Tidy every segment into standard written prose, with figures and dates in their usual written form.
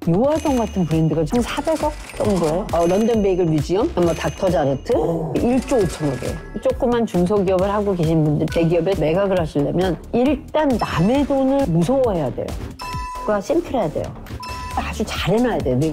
요아정 같은 브랜드가 한 400억 정도에 런던 베이글 뮤지엄, 뭐 닥터자르트 1조 5천억에 조그만 중소기업을 하고 계신 분들 대기업에 매각을 하시려면 일단 남의 돈을 무서워해야 돼요. 그러니까 심플해야 돼요. 아주 잘 해놔야 돼요.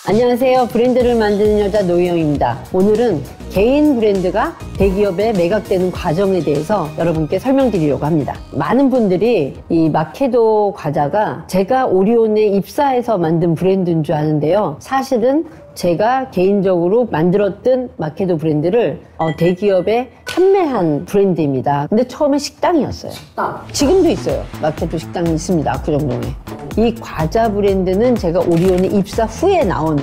안녕하세요. 브랜드를 만드는 여자 노희영입니다. 오늘은 개인 브랜드가 대기업에 매각되는 과정에 대해서 여러분께 설명드리려고 합니다. 많은 분들이 이 마케도 과자가 제가 오리온에 입사해서 만든 브랜드인 줄 아는데요. 사실은 제가 개인적으로 만들었던 마케도 브랜드를 대기업에 판매한 브랜드입니다. 근데 처음에 식당이었어요. 지금도 있어요. 마케도 식당이 있습니다. 압구정동에. 이 과자 브랜드는 제가 오리온에 입사 후에 나온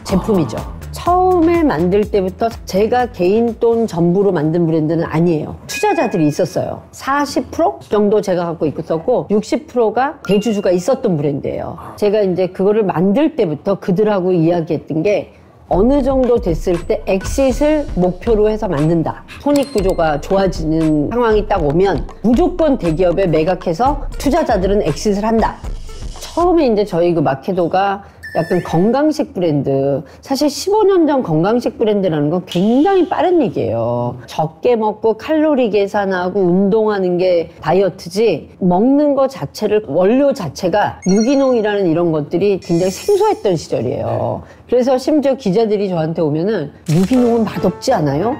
제품이죠. 처음에 만들 때부터 제가 개인 돈 전부로 만든 브랜드는 아니에요. 투자자들이 있었어요. 40% 정도 제가 갖고 있었고 60%가 대주주가 있었던 브랜드예요. 제가 이제 그거를 만들 때부터 그들하고 이야기했던 게 어느 정도 됐을 때 엑싯을 목표로 해서 만든다. 손익구조가 좋아지는 상황이 딱 오면 무조건 대기업에 매각해서 투자자들은 엑싯을 한다. 처음에 이제 저희 그 마케도가 약간 건강식 브랜드, 사실 15년 전 건강식 브랜드라는 건 굉장히 빠른 얘기예요. 적게 먹고 칼로리 계산하고 운동하는 게 다이어트지, 먹는 거 자체를, 원료 자체가 유기농이라는 이런 것들이 굉장히 생소했던 시절이에요. 그래서 심지어 기자들이 저한테 오면은 유기농은 맛없지 않아요?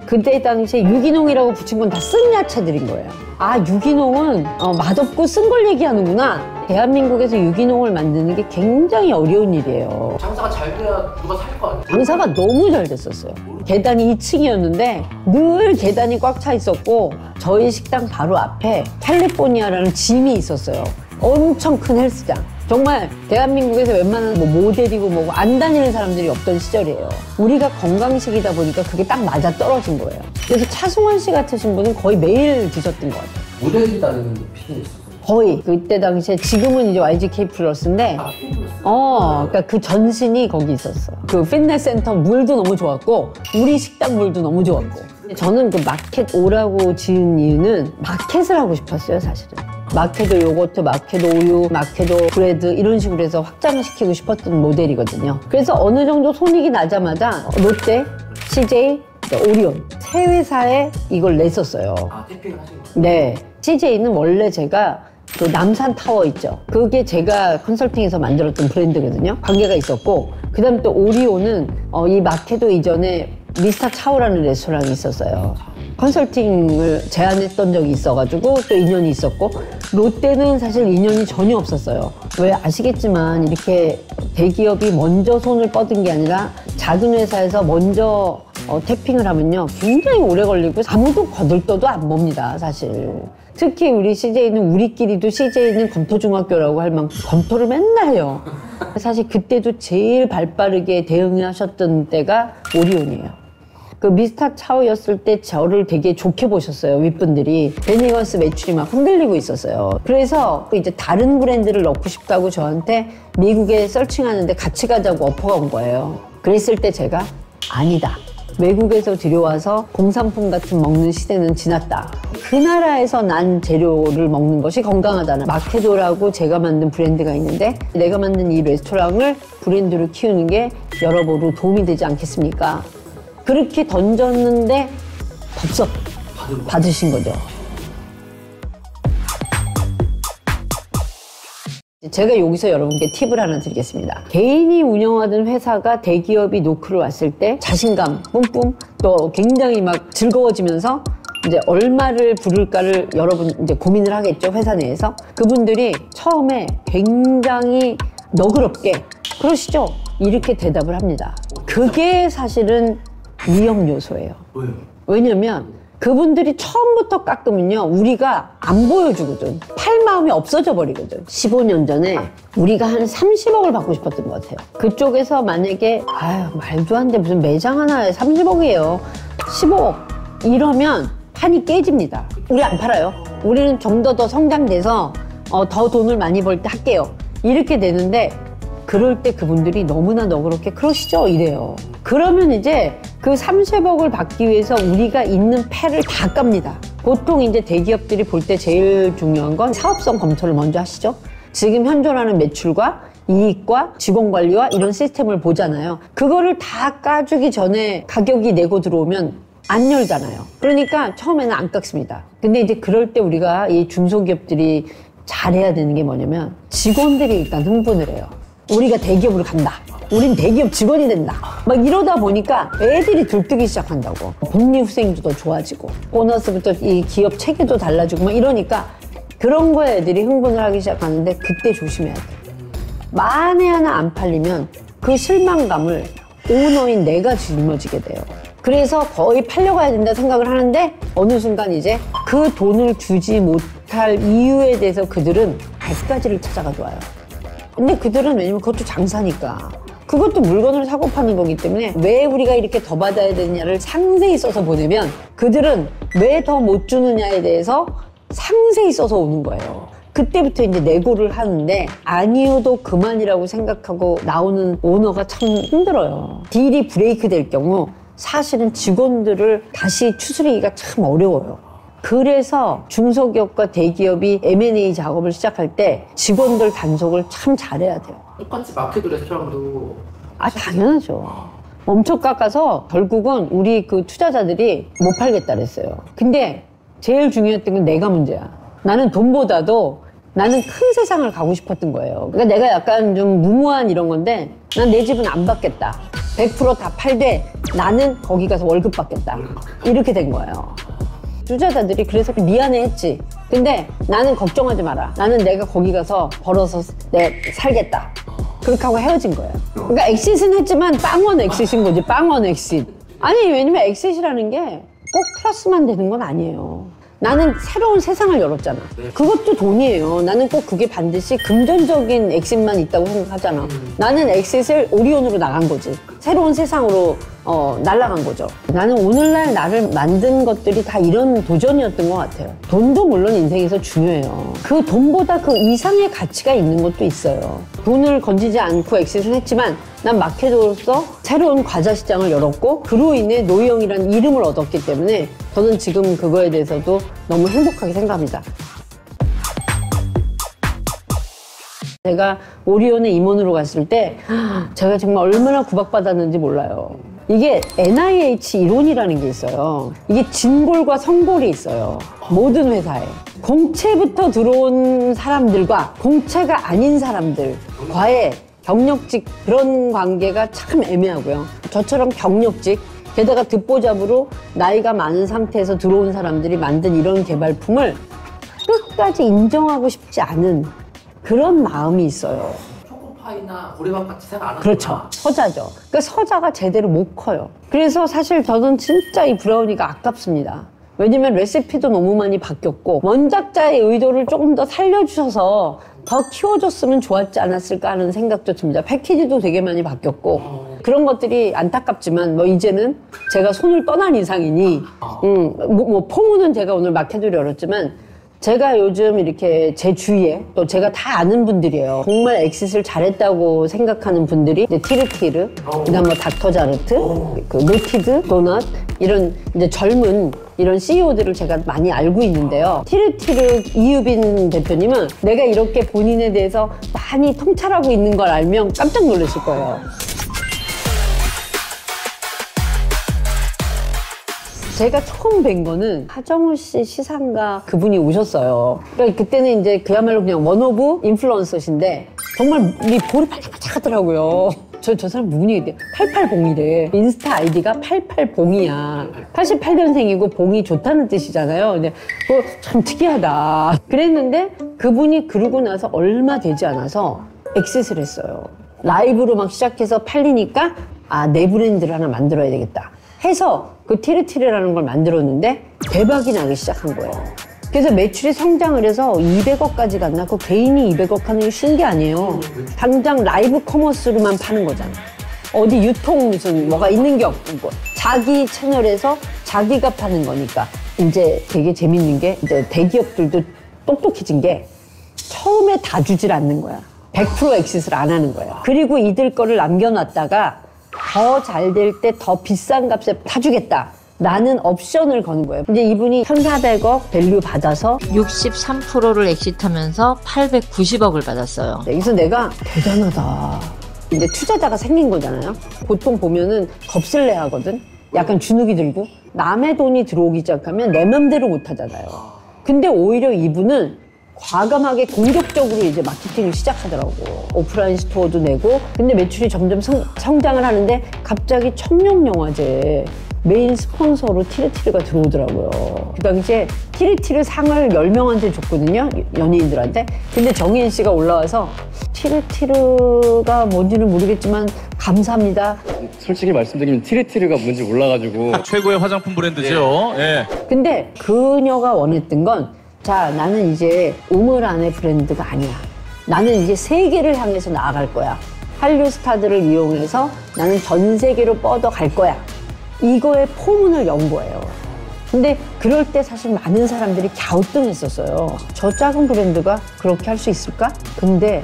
그때 당시에 유기농이라고 붙인 건 다 쓴 야채들인 거예요. 아, 유기농은 맛없고 쓴 걸 얘기하는구나. 대한민국에서 유기농을 만드는 게 굉장히 어려운 일이에요. 장사가 잘 돼야 누가 살 거 아니에요? 장사가 너무 잘 됐었어요. 계단이 2층이었는데 늘 계단이 꽉 차 있었고 저희 식당 바로 앞에 캘리포니아라는 짐이 있었어요. 엄청 큰 헬스장. 정말 대한민국에서 웬만한 모델이고 뭐고 안 다니는 사람들이 없던 시절이에요. 우리가 건강식이다 보니까 그게 딱 맞아 떨어진 거예요. 그래서 차승원 씨 같으신 분은 거의 매일 드셨던 것 같아요. 모델이 다니는 피트니스. 거의 그때 당시에, 지금은 이제 YGK 플러스인데 그러니까 그 전신이 거기 있었어. 그 피트니스 센터 물도 너무 좋았고 우리 식당 물도 너무 좋았고. 저는 그 마켓 오라고 지은 이유는 마켓을 하고 싶었어요, 사실은. 마케도 요거트, 마케도 우유, 마케도 브레드 이런 식으로 해서 확장시키고 싶었던 모델이거든요. 그래서 어느 정도 손익이 나자마자 롯데, CJ, 오리온 세 회사에 이걸 냈었어요. 아, 태핑을 하신 거예요? 네. CJ는 원래 제가 그 남산 타워 있죠. 그게 제가 컨설팅에서 만들었던 브랜드거든요. 관계가 있었고, 그 다음에 또 오리온은 이 마케도 이전에 미스터 차오라는 레스토랑이 있었어요. 컨설팅을 제안했던 적이 있어가지고 또 인연이 있었고, 롯데는 사실 인연이 전혀 없었어요. 왜 아시겠지만 이렇게 대기업이 먼저 손을 뻗은 게 아니라 작은 회사에서 먼저 태핑을 하면요 굉장히 오래 걸리고 아무도 거들떠도 안 봅니다, 사실. 특히 우리 CJ는 우리끼리도 CJ는 검토중학교라고 할 만큼 검토를 맨날 해요. 사실 그때도 제일 발빠르게 대응하셨던 때가 오리온이에요. 그 미스터 차오였을 때 저를 되게 좋게 보셨어요, 윗분들이. 베니건스 매출이 막 흔들리고 있었어요. 그래서 이제 다른 브랜드를 넣고 싶다고 저한테 미국에 서칭하는데 같이 가자고 오퍼가 온 거예요. 그랬을 때 제가 아니다. 외국에서 들여와서 공산품 같은 먹는 시대는 지났다. 그 나라에서 난 재료를 먹는 것이 건강하다는 마케도라고 제가 만든 브랜드가 있는데, 내가 만든 이 레스토랑을 브랜드로 키우는 게 여러모로 도움이 되지 않겠습니까? 그렇게 던졌는데 덥석 받으신 거죠. 제가 여기서 여러분께 팁을 하나 드리겠습니다. 개인이 운영하던 회사가 대기업이 노크를 왔을 때 자신감 뿜뿜, 또 굉장히 막 즐거워지면서 이제 얼마를 부를까를 여러분 이제 고민을 하겠죠, 회사 내에서. 그분들이 처음에 굉장히 너그럽게 그러시죠? 이렇게 대답을 합니다. 그게 사실은 위험 요소예요. 왜요? 왜냐면 그분들이 처음부터 깎으면요 우리가 안 보여주거든. 팔 마음이 없어져 버리거든. 15년 전에 우리가 한 30억을 받고 싶었던 것 같아요. 그쪽에서 만약에 아유 말도 안 돼, 무슨 매장 하나에 30억이에요 15억 이러면 판이 깨집니다. 우리 안 팔아요. 우리는 좀 더 성장돼서 더 돈을 많이 벌 때 할게요, 이렇게 되는데, 그럴 때 그분들이 너무나 너그럽게 그러시죠 이래요. 그러면 이제 그 30억을 받기 위해서 우리가 있는 패를 다 깝니다. 보통 이제 대기업들이 볼 때 제일 중요한 건 사업성 검토를 먼저 하시죠. 지금 현존하는 매출과 이익과 직원 관리와 이런 시스템을 보잖아요. 그거를 다 까주기 전에 가격이 내고 들어오면 안 열잖아요. 그러니까 처음에는 안 깎습니다. 근데 이제 그럴 때 우리가 이 중소기업들이 잘해야 되는 게 뭐냐면 직원들이 일단 흥분을 해요. 우리가 대기업으로 간다. 우린 대기업 직원이 된다. 막 이러다 보니까 애들이 들뜨기 시작한다고. 복리후생도 더 좋아지고 보너스부터 이 기업 체계도 달라지고 막 이러니까 그런 거에 애들이 흥분을 하기 시작하는데 그때 조심해야 돼. 만에 하나 안 팔리면 그 실망감을 오너인 내가 짊어지게 돼요. 그래서 거의 팔려가야 된다 생각을 하는데 어느 순간 이제 그 돈을 주지 못할 이유에 대해서 그들은 100가지를 찾아가 와요. 근데 그들은 왜냐면 그것도 장사니까 그것도 물건을 사고 파는 거기 때문에 왜 우리가 이렇게 더 받아야 되느냐를 상세히 써서 보내면 그들은 왜 더 못 주느냐에 대해서 상세히 써서 오는 거예요. 그때부터 이제 내고를 하는데 아니어도 그만이라고 생각하고 나오는 오너가 참 힘들어요. 딜이 브레이크 될 경우 사실은 직원들을 다시 추스리기가 참 어려워요. 그래서 중소기업과 대기업이 M&A 작업을 시작할 때 직원들 단속을 참 잘해야 돼요. 똑같이 마켓 레스토랑도 당연하죠. 엄청 깎아서 결국은 우리 그 투자자들이 못 팔겠다 그랬어요. 근데 제일 중요했던 건 내가 문제야. 나는 돈보다도 나는 큰 세상을 가고 싶었던 거예요. 그러니까 내가 약간 좀 무모한 이런 건데 난 내 집은 안 받겠다. 100% 다 팔되 나는 거기 가서 월급 받겠다. 이렇게 된 거예요. 투자자들이 그래서 미안해했지. 근데 나는 걱정하지 마라. 나는 내가 거기 가서 벌어서 내가 살겠다. 그렇게 하고 헤어진 거예요. 그러니까 엑싯은 했지만 빵원 엑싯인 거지. 빵원 엑싯. 아니 왜냐면 엑싯이라는 게 꼭 플러스만 되는 건 아니에요. 나는 새로운 세상을 열었잖아. 그것도 돈이에요. 나는 꼭 그게 반드시 금전적인 엑싯만 있다고 생각하잖아. 나는 엑싯을 오리온으로 나간 거지. 새로운 세상으로 날아간 거죠. 나는 오늘날 나를 만든 것들이 다 이런 도전이었던 것 같아요. 돈도 물론 인생에서 중요해요. 그 돈보다 그 이상의 가치가 있는 것도 있어요. 돈을 건지지 않고 엑싯을 했지만 난 마케터로서 새로운 과자 시장을 열었고 그로 인해 노희영이라는 이름을 얻었기 때문에 저는 지금 그거에 대해서도 너무 행복하게 생각합니다. 제가 오리온에 임원으로 갔을 때 제가 정말 얼마나 구박받았는지 몰라요. 이게 NIH 이론이라는 게 있어요. 이게 진골과 성골이 있어요. 모든 회사에. 공채부터 들어온 사람들과 공채가 아닌 사람들과의 경력직 그런 관계가 참 애매하고요. 저처럼 경력직 게다가 듣보잡으로 나이가 많은 상태에서 들어온 사람들이 만든 이런 개발품을 끝까지 인정하고 싶지 않은 그런 마음이 있어요. 초코파이나 고래밥 같이 생각 안 하는 그렇죠. 서자죠. 그러니까 서자가 제대로 못 커요. 그래서 사실 저는 진짜 이 브라우니가 아깝습니다. 왜냐면 레시피도 너무 많이 바뀌었고 원작자의 의도를 조금 더 살려주셔서 더 키워줬으면 좋았지 않았을까 하는 생각도 듭니다. 패키지도 되게 많이 바뀌었고 그런 것들이 안타깝지만 뭐 이제는 제가 손을 떠난 이상이니 포문은 제가 오늘 마켓을 열었지만 제가 요즘 이렇게 제 주위에 또 제가 다 아는 분들이에요. 정말 엑싯을 잘했다고 생각하는 분들이 이제 티르티르, 그다음 뭐 닥터자르트, 그 노티드, 도넛 이런 이제 젊은 이런 CEO들을 제가 많이 알고 있는데요. 티르티르 이유빈 대표님은 내가 이렇게 본인에 대해서 많이 통찰하고 있는 걸 알면 깜짝 놀라실 거예요. 제가 처음 뵌 거는 하정우 씨 시상가 그분이 오셨어요. 그러니까 그때는 이제 그야말로 그냥 원오브 인플루언서신데 정말 이 볼이 반짝반짝 하더라고요. 저 사람 누구니? 88봉이래. 인스타 아이디가 88봉이야. 88년생이고 봉이 좋다는 뜻이잖아요. 근데 그거 참 특이하다. 그랬는데 그분이 그러고 나서 얼마 되지 않아서 엑싯을 했어요. 라이브로 막 시작해서 팔리니까 내 브랜드를 하나 만들어야 되겠다 해서 그 티르티르라는 걸 만들었는데 대박이 나기 시작한 거예요. 그래서 매출이 성장을 해서 200억까지 갔나? 그 개인이 200억 하는 게 쉬운 게 아니에요. 당장 라이브 커머스로만 파는 거잖아. 어디 유통 무슨 뭐가 있는 게 없고 자기 채널에서 자기가 파는 거니까 이제 되게 재밌는 게 이제 대기업들도 똑똑해진 게 처음에 다 주질 않는 거야. 100% 엑싯을 안 하는 거야. 그리고 이들 거를 남겨놨다가 더 잘 될 때 더 비싼 값에 파주겠다. 나는 옵션을 거는 거예요. 이제 이분이 1,400억 밸류 받아서 63%를 엑시트하면서 890억을 받았어요. 여기서 내가 대단하다. 이제 투자자가 생긴 거잖아요. 보통 보면은 겁쓸래 하거든. 약간 주눅이 들고 남의 돈이 들어오기 시작하면 내 맘대로 못 하잖아요. 근데 오히려 이분은 과감하게 공격적으로 이제 마케팅을 시작하더라고. 오프라인 스토어도 내고 근데 매출이 점점 성장을 하는데 갑자기 청룡영화제 메인 스폰서로 티르티르가 들어오더라고요. 그 당시에 티르티르 상을 10명한테 줬거든요. 연예인들한테. 근데 정혜인 씨가 올라와서 티르티르가 뭔지는 모르겠지만 감사합니다. 솔직히 말씀드리면 티르티르가 뭔지 몰라가지고. 최고의 화장품 브랜드죠. 예. 근데 그녀가 원했던 건 자, 나는 이제 우물 안의 브랜드가 아니야. 나는 이제 세계를 향해서 나아갈 거야. 한류 스타들을 이용해서 나는 전 세계로 뻗어갈 거야. 이거의 포문을 연 거예요. 근데 그럴 때 사실 많은 사람들이 갸우뚱했었어요. 저 작은 브랜드가 그렇게 할 수 있을까? 근데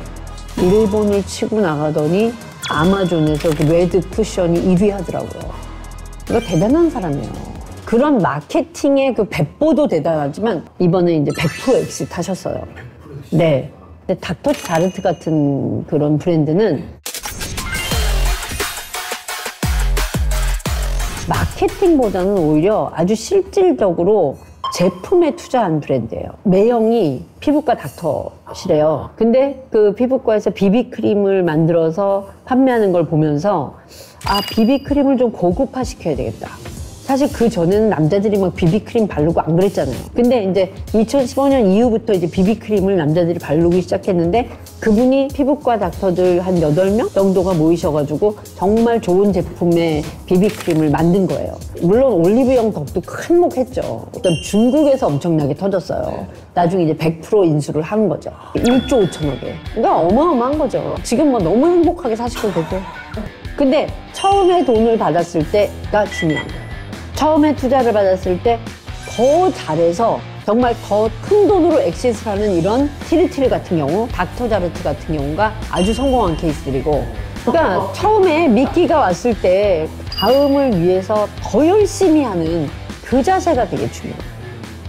일본을 치고 나가더니 아마존에서 그 레드 쿠션이 1위 하더라고요. 이거 대단한 사람이에요. 그런 마케팅의 그 배포도 대단하지만 이번에 이제 100% 엑시트 하셨어요. 네. 근데 닥터 자르트 같은 그런 브랜드는 마케팅보다는 오히려 아주 실질적으로 제품에 투자한 브랜드예요. 매형이 피부과 닥터시래요. 근데 그 피부과에서 비비크림을 만들어서 판매하는 걸 보면서 아, 비비크림을 좀 고급화 시켜야 되겠다. 사실 그 전에는 남자들이 막 비비크림 바르고 안 그랬잖아요. 근데 이제 2015년 이후부터 이제 비비크림을 남자들이 바르기 시작했는데 그분이 피부과 닥터들 한 8명 정도가 모이셔가지고 정말 좋은 제품의 비비크림을 만든 거예요. 물론 올리브영 덕도 큰몫했죠. 그다음 중국에서 엄청나게 터졌어요. 나중에 이제 100% 인수를 한 거죠. 1조 5천억에. 그러니까 어마어마한 거죠. 지금 뭐 너무 행복하게 사시고 되고. 근데 처음에 돈을 받았을 때가 중요한 거예요. 처음에 투자를 받았을 때 더 잘해서 정말 더 큰 돈으로 엑시스를 하는 이런 티르티르 같은 경우, 닥터 자르트 같은 경우가 아주 성공한 케이스들이고 그러니까 처음에 미끼가 왔을 때 다음을 위해서 더 열심히 하는 그 자세가 되게 중요해요.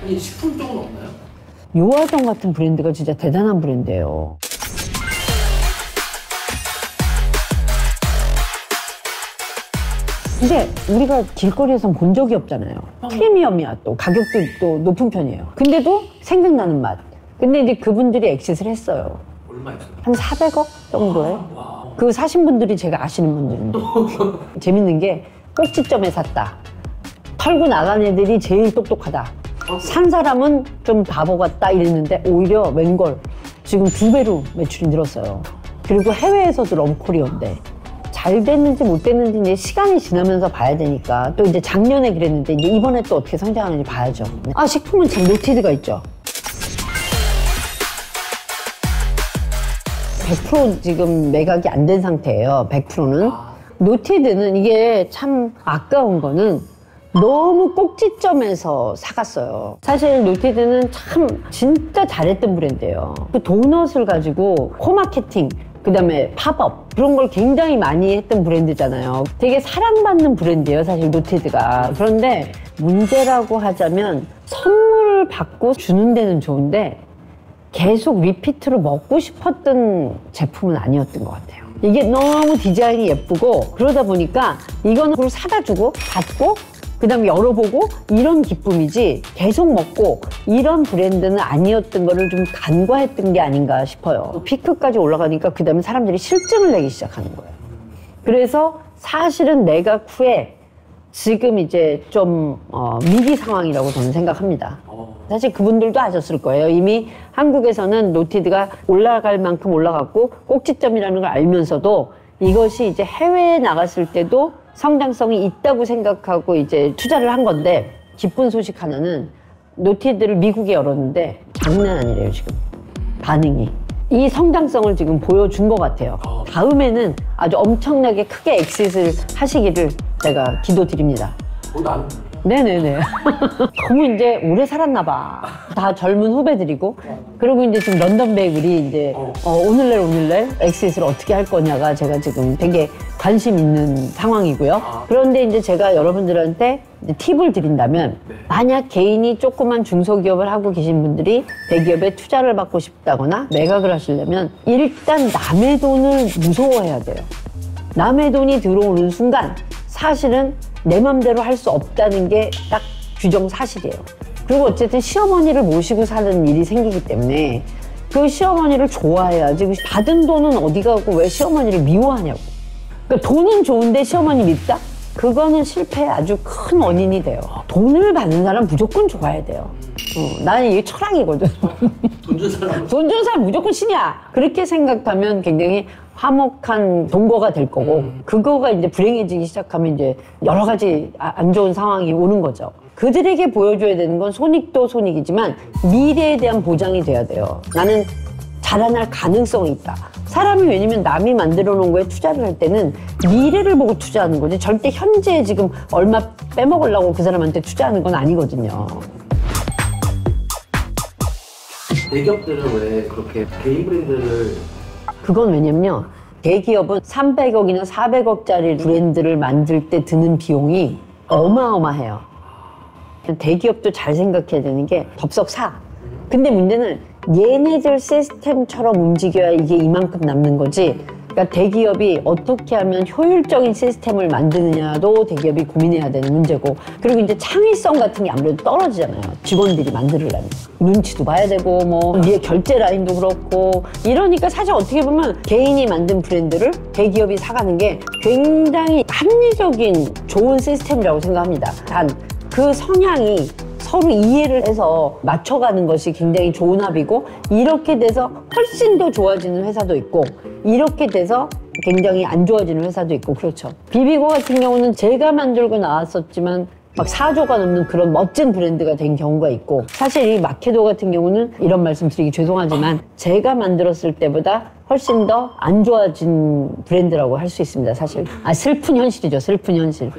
이 식품 쪽은 없나요? 요아정 같은 브랜드가 진짜 대단한 브랜드예요. 근데 우리가 길거리에선 본 적이 없잖아요. 프리미엄이야 또 가격도 또 높은 편이에요. 근데도 생각나는 맛. 근데 이제 그분들이 엑시스를 했어요. 얼마였어요? 한 400억 정도에. 그 사신 분들이 제가 아시는 분들인데. 재밌는 게 꼭지점에 샀다. 털고 나간 애들이 제일 똑똑하다. 산 사람은 좀 바보 같다 이랬는데 오히려 웬걸 지금 2배로 매출이 늘었어요. 그리고 해외에서도 럼코리온데. 잘 됐는지 못 됐는지 이제 시간이 지나면서 봐야 되니까 또 이제 작년에 그랬는데 이제 이번에 또 어떻게 성장하는지 봐야죠. 아, 식품은 참 노티드가 있죠. 100% 지금 매각이 안 된 상태예요. 100%는. 노티드는 이게 참 아까운 거는 너무 꼭지점에서 사갔어요. 사실 노티드는 참 진짜 잘했던 브랜드예요. 그 도넛을 가지고 코마케팅 그 다음에 팝업 그런 걸 굉장히 많이 했던 브랜드잖아요. 되게 사랑받는 브랜드예요 사실 노티드가. 그런데 문제라고 하자면 선물을 받고 주는 데는 좋은데 계속 리피트로 먹고 싶었던 제품은 아니었던 것 같아요. 이게 너무 디자인이 예쁘고 그러다 보니까 이거는 그걸 사다 주고 받고 그 다음에 열어보고 이런 기쁨이지 계속 먹고 이런 브랜드는 아니었던 거를 좀 간과했던 게 아닌가 싶어요. 피크까지 올라가니까 그 다음에 사람들이 실증을 내기 시작하는 거예요. 그래서 사실은 매각 후에 지금 이제 좀 위기 상황이라고 저는 생각합니다. 사실 그분들도 아셨을 거예요. 이미 한국에서는 노티드가 올라갈 만큼 올라갔고 꼭지점이라는 걸 알면서도 이것이 이제 해외에 나갔을 때도 성장성이 있다고 생각하고 이제 투자를 한 건데 기쁜 소식 하나는 노티드를 미국에 열었는데 장난 아니래요 지금 반응이. 이 성장성을 지금 보여준 것 같아요. 다음에는 아주 엄청나게 크게 엑시트를 하시기를 제가 기도드립니다. 난 네네네. 너무 이제 오래 살았나 봐. 다 젊은 후배들이고. 그리고 이제 지금 런던 베이글이 이제 오늘날 엑싯을 어떻게 할 거냐가 제가 지금 되게 관심 있는 상황이고요. 그런데 이제 제가 여러분들한테 이제 팁을 드린다면 만약 개인이 조그만 중소기업을 하고 계신 분들이 대기업에 투자를 받고 싶다거나 매각을 하시려면 일단 남의 돈을 무서워해야 돼요. 남의 돈이 들어오는 순간 사실은 내 맘대로 할 수 없다는 게 딱 규정사실이에요. 그리고 어쨌든 시어머니를 모시고 사는 일이 생기기 때문에 그 시어머니를 좋아해야지. 받은 돈은 어디 가고 왜 시어머니를 미워하냐고. 그러니까 돈은 좋은데 시어머니 밉다? 그거는 실패의 아주 큰 원인이 돼요. 돈을 받는 사람 무조건 좋아야 돼요. 나는 이게 철학이거든. 돈 준 사람. 돈 준 사람 무조건 신이야. 그렇게 생각하면 굉장히 화목한 동거가 될 거고, 그거가 이제 불행해지기 시작하면 이제 여러 가지 안 좋은 상황이 오는 거죠. 그들에게 보여줘야 되는 건 손익도 손익이지만 미래에 대한 보장이 돼야 돼요. 나는 자라날 가능성이 있다. 사람이 왜냐면 남이 만들어 놓은 거에 투자를 할 때는 미래를 보고 투자하는 거지 절대 현재에 지금 얼마 빼먹으려고 그 사람한테 투자하는 건 아니거든요. 대기업들은 왜 그렇게 개인 브랜드를 그건 왜냐면요. 대기업은 300억이나 400억짜리 브랜드를 만들 때 드는 비용이 어마어마해요. 대기업도 잘 생각해야 되는 게 덥석 사. 근데 문제는 얘네들 시스템처럼 움직여야 이게 이만큼 남는 거지. 그러니까 대기업이 어떻게 하면 효율적인 시스템을 만드느냐도 대기업이 고민해야 되는 문제고, 그리고 이제 창의성 같은 게 아무래도 떨어지잖아요. 직원들이 만들려면 눈치도 봐야 되고 뭐 위에 결제 라인도 그렇고 이러니까 사실 어떻게 보면 개인이 만든 브랜드를 대기업이 사가는 게 굉장히 합리적인 좋은 시스템이라고 생각합니다. 단 그 성향이 서로 이해를 해서 맞춰가는 것이 굉장히 좋은 합이고, 이렇게 돼서 훨씬 더 좋아지는 회사도 있고 이렇게 돼서 굉장히 안 좋아지는 회사도 있고 그렇죠. 비비고 같은 경우는 제가 만들고 나왔었지만 막 4조가 넘는 그런 멋진 브랜드가 된 경우가 있고, 사실 이 마케도 같은 경우는 이런 말씀 드리기 죄송하지만 제가 만들었을 때보다 훨씬 더 안 좋아진 브랜드라고 할 수 있습니다. 사실 슬픈 현실이죠. 슬픈 현실.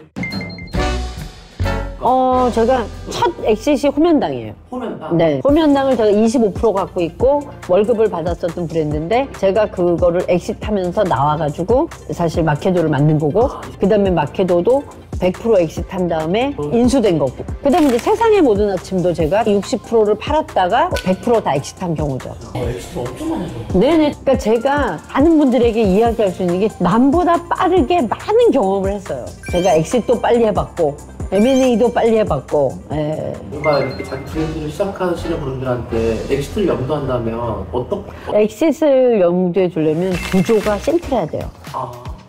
제가 첫 엑싯이 호면당이에요. 호면당? 네. 호면당을 제가 25% 갖고 있고 월급을 받았었던 브랜드인데, 제가 그거를 엑싯하면서 나와가지고 사실 마케도를 만든 거고, 그 다음에 마케도도 100% 엑싯한 다음에 인수된 거고, 그 다음에 이제 세상의 모든 아침도 제가 60%를 팔았다가 100% 다 엑싯한 경우죠. 엑시트 엄청 많죠. 네네. 그러니까 제가 많은 분들에게 이야기할 수 있는 게 남보다 빠르게 많은 경험을 했어요. 제가 엑싯도 빨리 해봤고 M&A도 빨리 해봤고. 예. 뭔가 이렇게 자기 브랜드를 시작하시는 분들한테 엑시트를 염두한다면 엑싯을 염두에 두려면 구조가 심플해야 돼요.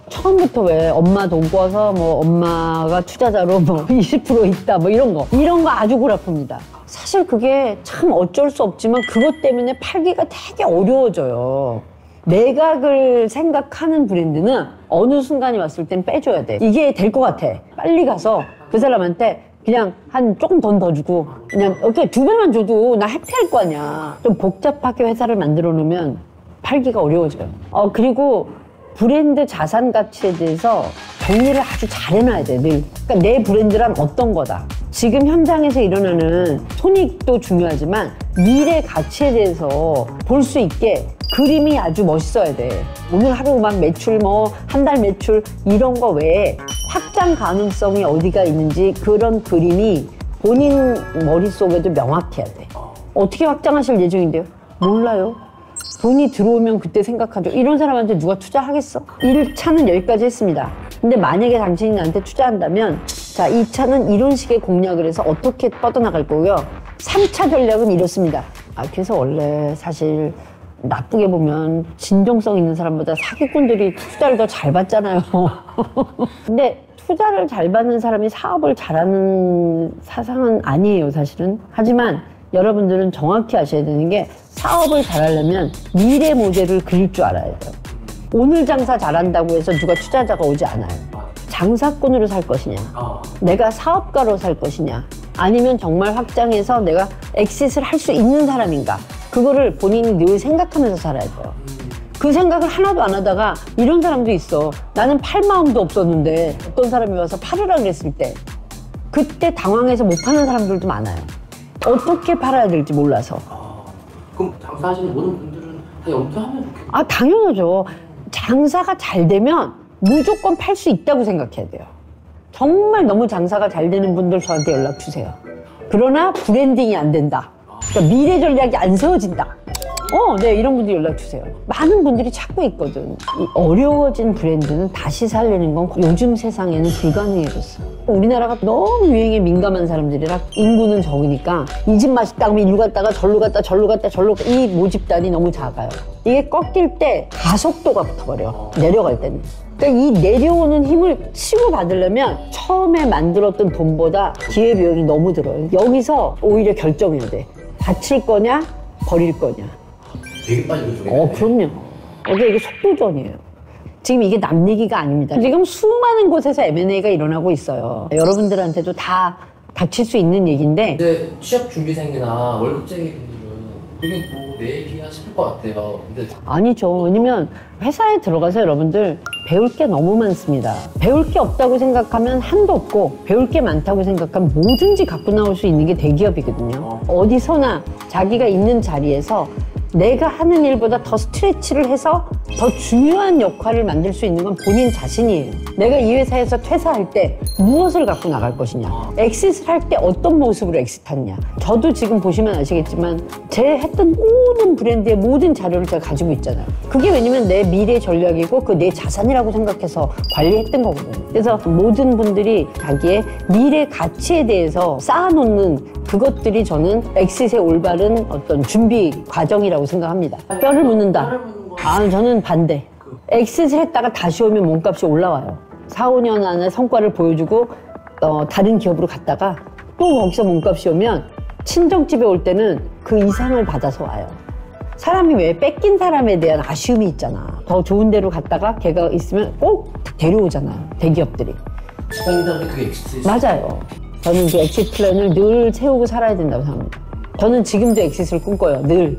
처음부터 왜 엄마 돈 꿔서 뭐 엄마가 투자자로 뭐 20% 있다 뭐 이런 거 아주 골아픕니다. 사실 그게 참 어쩔 수 없지만 그것 때문에 팔기가 되게 어려워져요. 매각을 생각하는 브랜드는 어느 순간이 왔을 땐 빼줘야 돼. 이게 될 것 같아. 빨리 가서 그 사람한테 그냥 한 조금 돈 더 주고 그냥 이렇게 2배만 줘도 나 해피할 거 아니야. 좀 복잡하게 회사를 만들어 놓으면 팔기가 어려워져요. 그리고 브랜드 자산 가치에 대해서 정리를 아주 잘 해놔야 돼, 늘. 그러니까 내 브랜드란 어떤 거다. 지금 현장에서 일어나는 손익도 중요하지만 미래 가치에 대해서 볼 수 있게 그림이 아주 멋있어야 돼. 오늘 하루 막 매출 한 달 매출 이런 거 외에 확장 가능성이 어디가 있는지 그런 그림이 본인 머릿속에도 명확해야 돼. 어떻게 확장하실 예정인데요? 몰라요. 돈이 들어오면 그때 생각하죠. 이런 사람한테 누가 투자하겠어? 1차는 여기까지 했습니다. 근데 만약에 당신이 나한테 투자한다면 자, 2차는 이런 식의 공략을 해서 어떻게 뻗어나갈 거고요. 3차 전략은 이렇습니다. 그래서 원래 사실 나쁘게 보면 진정성 있는 사람보다 사기꾼들이 투자를 더 잘 받잖아요. 근데 투자를 잘 받는 사람이 사업을 잘하는 사상은 아니에요, 사실은. 하지만 여러분들은 정확히 아셔야 되는 게 사업을 잘하려면 미래 모델을 그릴 줄 알아야 돼요. 오늘 장사 잘한다고 해서 누가 투자자가 오지 않아요. 장사꾼으로 살 것이냐, 내가 사업가로 살 것이냐, 아니면 정말 확장해서 내가 엑싯을 할 수 있는 사람인가, 그거를 본인이 늘 생각하면서 살아야 돼요. 그 생각을 하나도 안 하다가 이런 사람도 있어. 나는 팔 마음도 없었는데 어떤 사람이 와서 팔으라 그랬을 때 그때 당황해서 못 파는 사람들도 많아요. 어떻게 팔아야 될지 몰라서. 그럼 장사하시는 모든 분들은 다 영도하면 좋겠네요. 아, 당연하죠. 장사가 잘 되면 무조건 팔 수 있다고 생각해야 돼요. 정말 너무 장사가 잘 되는 분들 저한테 연락 주세요. 그러나 브랜딩이 안 된다. 그러니까 미래 전략이 안 세워진다. 네, 이런 분들 연락 주세요. 많은 분들이 찾고 있거든. 이 어려워진 브랜드는 다시 살리는 건 요즘 세상에는 불가능해졌어. 우리나라가 너무 유행에 민감한 사람들이라 인구는 적으니까 이 집 맛있다 하면 일로 갔다가 절로 갔다 절로 갔다 절로 갔다 이 모집단이 너무 작아요. 이게 꺾일 때 가속도가 붙어버려. 내려갈 때는. 그러니까 이 내려오는 힘을 치고 받으려면 처음에 만들었던 돈보다 기회비용이 너무 들어요. 여기서 오히려 결정해야 돼. 바칠 거냐 버릴 거냐. 되게 빨리 그쪽에. 그럼요. 이게 속도전이에요. 지금 이게 남 얘기가 아닙니다. 지금 수많은 곳에서 M&A가 일어나고 있어요. 여러분들한테도 다 닥칠 수 있는 얘기인데 근데 취업 준비생이나 월급쟁이 분들은 그게 뭐 내 얘기야 싶을 것 같아요. 근데 아니죠. 왜냐면 회사에 들어가서 여러분들 배울 게 너무 많습니다. 배울 게 없다고 생각하면 한도 없고 배울 게 많다고 생각하면 뭐든지 갖고 나올 수 있는 게 대기업이거든요. 어디서나 자기가 있는 자리에서 내가 하는 일보다 더 스트레치를 해서 더 중요한 역할을 만들 수 있는 건 본인 자신이에요. 내가 이 회사에서 퇴사할 때 무엇을 갖고 나갈 것이냐, 엑싯을 할 때 어떤 모습으로 엑싯하느냐. 저도 지금 보시면 아시겠지만 제 했던 모든 브랜드의 모든 자료를 제가 가지고 있잖아요. 그게 왜냐면 내 미래 전략이고 그 내 자산이라고 생각해서 관리했던 거거든요. 그래서 모든 분들이 자기의 미래 가치에 대해서 쌓아놓는 그것들이 저는 엑싯의 올바른 어떤 준비 과정이라고 생각합니다. 뼈를 묻는다. 저는 반대. 엑싯을 했다가 다시 오면 몸값이 올라와요. 4, 5년 안에 성과를 보여주고 다른 기업으로 갔다가 또 거기서 몸값이 오면 친정집에 올 때는 그 이상을 받아서 와요. 사람이 왜 뺏긴 사람에 대한 아쉬움이 있잖아. 더 좋은 데로 갔다가 걔가 있으면 꼭 데려오잖아요. 대기업들이. 직장인들한테 그게 엑시트. 맞아요. 저는 그 엑싯 플랜을 늘 세우고 살아야 된다고 생각합니다. 저는 지금도 엑싯을 꿈꿔요. 늘.